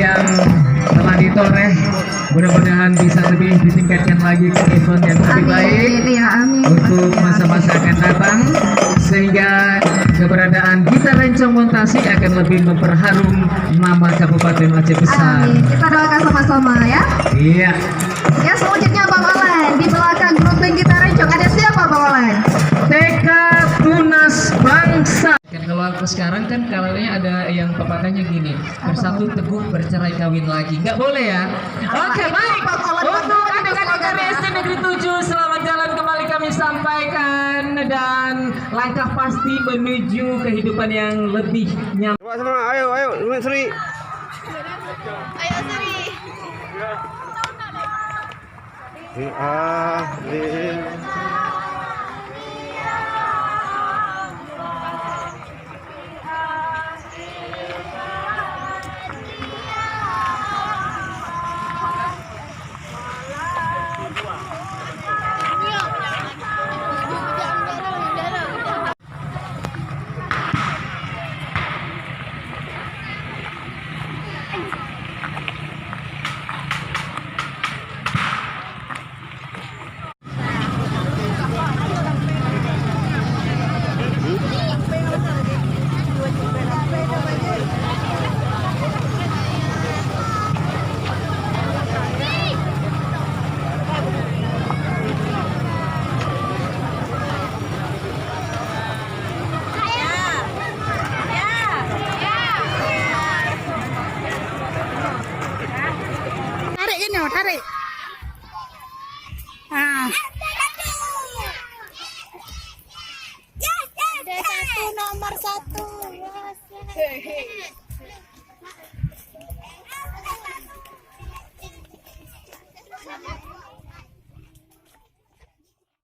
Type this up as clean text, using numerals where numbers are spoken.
yang telah ditoreh, mudah-mudahan bisa lebih ditingkatkan lagi ke event yang lebih baik untuk masa-masa akan datang, sehingga keberadaan Gitar Rencong Montasi akan lebih memperharum nama Kabupaten Aceh Besar. Amin. Kita doakan sama-sama ya. Iya. Ya, selanjutnya Bang Olen. Di belakang grup band Gitar Rencong ada siapa Bang Olen? Tekad Tunas Bangsa. Kalau aku sekarang kan kalanya ada yang pepatahnya gini, bersatu teguh bercerai kawin lagi. Nggak boleh ya. Oke, baik. Untuk adik-adik dari SD Negeri 7, selamat jalan kembali kami sampaikan, dan langkah pasti menuju kehidupan yang lebih nyaman. Semua, ayo, Sri. Ayo Sri. Tarik. Ah. Ada satu nomor 1.